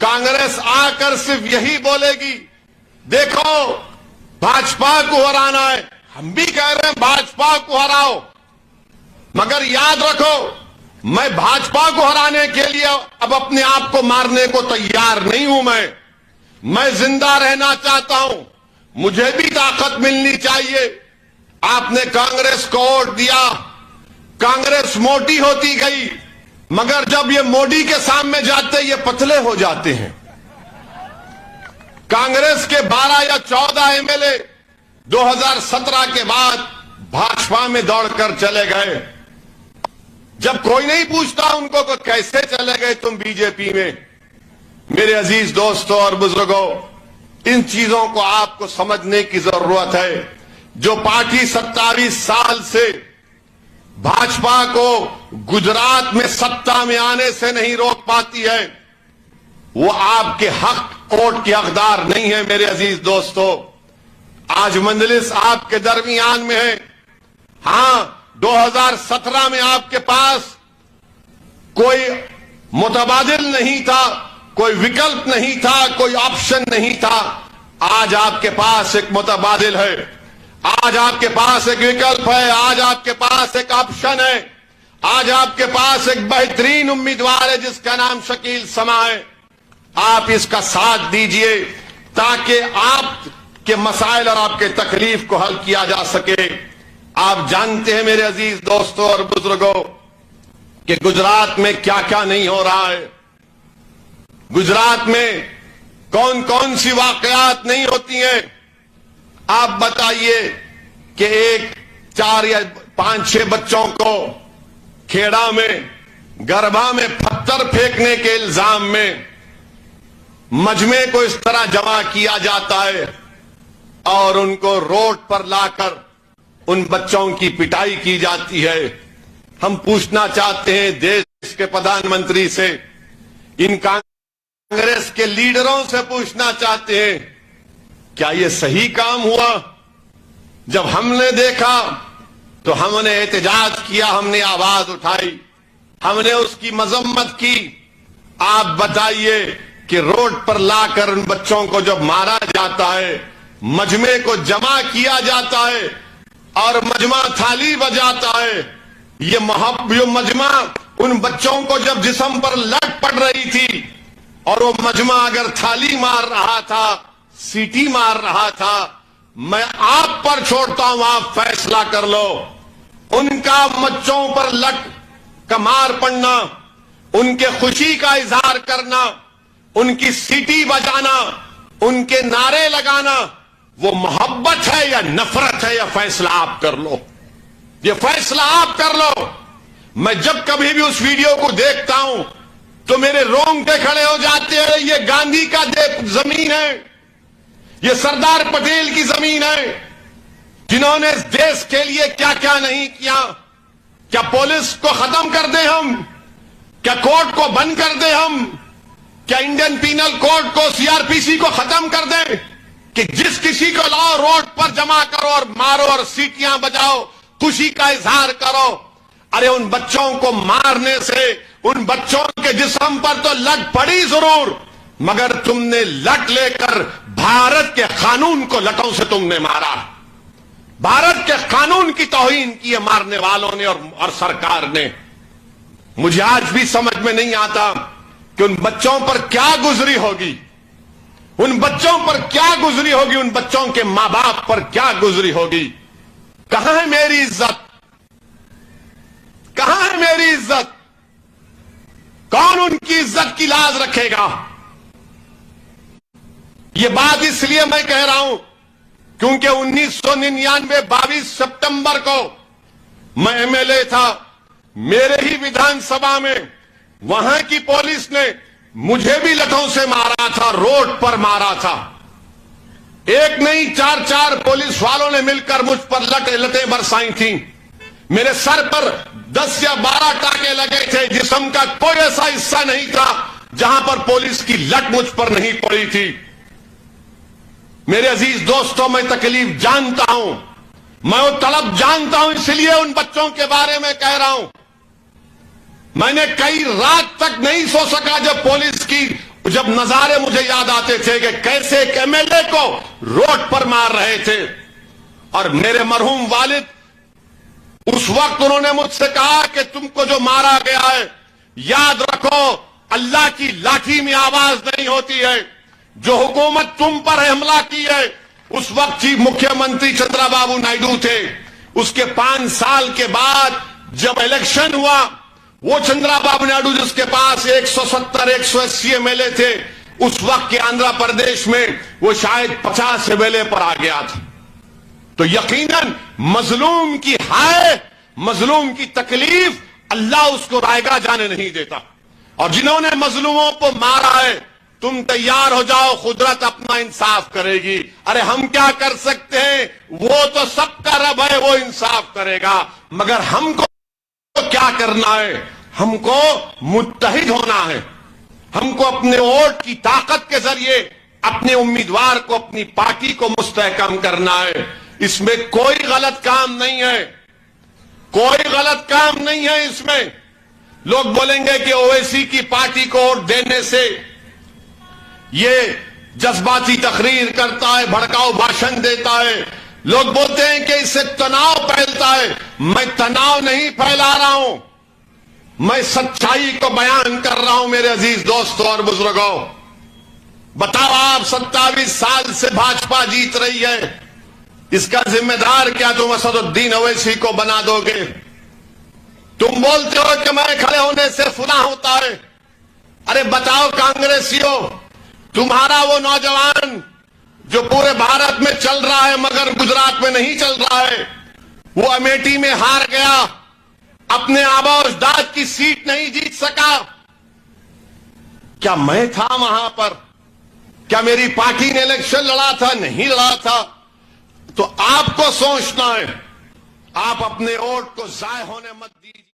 कांग्रेस आकर सिर्फ यही बोलेगी, देखो भाजपा को हराना है। हम भी कह रहे हैं भाजपा को हराओ, मगर याद रखो मैं भाजपा को हराने के लिए अब अपने आप को मारने को तैयार नहीं हूं। मैं जिंदा रहना चाहता हूं, मुझे भी ताकत मिलनी चाहिए। आपने कांग्रेस को वोट दिया, कांग्रेस मोटी होती गई, मगर जब ये मोदी के सामने जाते ये पतले हो जाते हैं। कांग्रेस के 12 या 14 एमएलए 2017 के बाद भाजपा में दौड़कर चले गए। जब कोई नहीं पूछता उनको कि कैसे चले गए तुम बीजेपी में। मेरे अजीज दोस्तों और बुजुर्गों, इन चीजों को आपको समझने की जरूरत है। जो पार्टी 27 साल से भाजपा को गुजरात में सत्ता में आने से नहीं रोक पाती है, वो आपके हक वोट के हकदार नहीं है। मेरे अजीज दोस्तों, आज मंजलिस आपके दरमियान में है। हां, 2017 में आपके पास कोई मुतबादिल नहीं था, कोई विकल्प नहीं था, कोई ऑप्शन नहीं था। आज आपके पास एक मुतबादिल है, आज आपके पास एक विकल्प है, आज आपके पास एक ऑप्शन है, आज आपके पास एक बेहतरीन उम्मीदवार है जिसका नाम शकील समा है। आप इसका साथ दीजिए ताकि आपके मसाइल और आपके तकलीफ को हल किया जा सके। आप जानते हैं मेरे अजीज दोस्तों और बुजुर्गों कि गुजरात में क्या क्या नहीं हो रहा है, गुजरात में कौन कौन सी वाकयात नहीं होती हैं। आप बताइए कि 4 या 5-6 बच्चों को खेड़ा में गरबा में पत्थर फेंकने के इल्जाम में मजमे को इस तरह जमा किया जाता है और उनको रोड पर लाकर उन बच्चों की पिटाई की जाती है। हम पूछना चाहते हैं देश के प्रधानमंत्री से, इन कांग्रेस के लीडरों से पूछना चाहते हैं, क्या ये सही काम हुआ? जब हमने देखा तो हमने एहतजाज किया, हमने आवाज उठाई, हमने उसकी मजम्मत की। आप बताइए कि रोड पर लाकर उन बच्चों को जब मारा जाता है, मजमे को जमा किया जाता है और मजमा थाली बजाता है, ये मजमा उन बच्चों को जब जिस्म पर लट पड़ रही थी और वो मजमा अगर थाली मार रहा था, सीटी मार रहा था, मैं आप पर छोड़ता हूं, आप फैसला कर लो। उनका बच्चों पर लट का मार पड़ना, उनके खुशी का इजहार करना, उनकी सीटी बजाना, उनके नारे लगाना, वो मोहब्बत है या नफरत है, या फैसला आप कर लो। ये फैसला आप कर लो। मैं जब कभी भी उस वीडियो को देखता हूं तो मेरे रोंगटे खड़े हो जाते हैं। ये गांधी का जमीन है, ये सरदार पटेल की जमीन है, जिन्होंने इस देश के लिए क्या क्या नहीं किया। क्या पुलिस को खत्म कर दे हम? क्या कोर्ट को बंद कर दे हम? क्या इंडियन पीनल कोड को, सीआरपीसी को खत्म कर दे कि जिस किसी को लाओ रोड पर जमा करो और मारो और सीटियां बजाओ, खुशी का इजहार करो? अरे उन बच्चों को मारने से उन बच्चों के जिस्म पर तो लट पड़ी जरूर, मगर तुमने लट लेकर भारत के कानून को लटों से तुमने मारा। भारत के कानून की तौहीन की है मारने वालों ने और सरकार ने। मुझे आज भी समझ में नहीं आता कि उन बच्चों पर क्या गुजरी होगी, उन बच्चों पर क्या गुजरी होगी, उन बच्चों के मां बाप पर क्या गुजरी होगी। कहां है मेरी इज्जत? कहां है मेरी इज्जत? कौन उनकी इज्जत की लाज रखेगा? ये बात इसलिए मैं कह रहा हूं क्योंकि 1999 22 सितंबर को मैं एमएलए था। मेरे ही विधानसभा में वहां की पुलिस ने मुझे भी लठों से मारा था, रोड पर मारा था। एक नहीं 4 पुलिस वालों ने मिलकर मुझ पर लटें बरसाई थी। मेरे सर पर 10 या 12 टाके लगे थे। जिस्म का कोई ऐसा हिस्सा नहीं था जहां पर पुलिस की लट मुझ पर नहीं पड़ी थी। मेरे अजीज दोस्तों, मैं तकलीफ जानता हूं, मैं वो तड़प जानता हूं, इसलिए उन बच्चों के बारे में कह रहा हूं। मैंने कई रात तक नहीं सो सका जब पुलिस की جب نظارے مجھے یاد آتے تھے کہ کیسے ایک ایم ایل اے کو روڈ پر مار رہے تھے، اور میرے مرحوم والد اس وقت انہوں نے مجھ سے کہا کہ تم کو جو مارا گیا ہے، یاد رکھو اللہ کی لاٹھی میں آواز نہیں ہوتی ہے۔ جو حکومت تم پر حملہ کی ہے، اس وقت چیف مکھیہ منتری چندرا بابو نائیڈو تھے، اس کے 5 سال کے بعد جب الیکشن ہوا، وہ چندرا بابو نائیڈو جس کے پاس 170-180 ایم ایل اے تھے، اس وقت کے آندھرا پردیش میں وہ شاید 50 ایم ایل اے پر آ گیا تھا۔ تو یقیناً مظلوم کی ہائے، مظلوم کی تکلیف اللہ اس کو رائے گاہ جانے نہیں دیتا، اور جنہوں نے مظلوموں کو مارا ہے تم تیار ہو جاؤ، قدرت اپنا انصاف کرے گی۔ ارے ہم کیا کر سکتے ہیں؟ وہ تو سب کا رب ہے، وہ انصاف کرے گا، مگر ہم کو کیا کرنا ہے؟ ہم کو متحد ہونا ہے، ہم کو اپنے ووٹ کی طاقت کے ذریعے اپنے امیدوار کو، اپنی پارٹی کو مستحکم کرنا ہے۔ اس میں کوئی غلط کام نہیں ہے، کوئی غلط کام نہیں ہے اس میں۔ لوگ بولیں گے کہ اویسی کی پارٹی کو ووٹ دینے سے یہ جذباتی تقریر کرتا ہے، بھڑکاؤ بھاشن دیتا ہے، لوگ بولتے ہیں کہ اس سے تناؤ پھیلتا ہے۔ میں تناؤ نہیں پھیلا رہا ہوں، میں سچائی کو بیان کر رہا ہوں۔ میرے عزیز دوستوں اور بزرگوں، بتاؤ آپ 27 سال سے بھاجپا جیت رہی ہے، اس کا ذمہ دار کیا تم اسد الدین اویسی کو بنا دو گے؟ تم بولتے ہو کہ میں کھڑے ہونے سے فلاں ہوتا ہے۔ ارے بتاؤ کانگریسیوں، تمہارا وہ نوجوان جو پورے بھارت میں چل رہا ہے مگر گجرات میں نہیں چل رہا ہے، وہ امیٹھی میں ہار گیا، اپنے آبا و اجداد کی سیٹ نہیں جیت سکا، کیا میں تھا وہاں پر؟ کیا میری پارٹی نے الیکشن لڑا تھا؟ نہیں لڑا تھا۔ تو آپ کو سوچنا ہے، آپ اپنے ووٹ کو ضائع ہونے مت دیجیے۔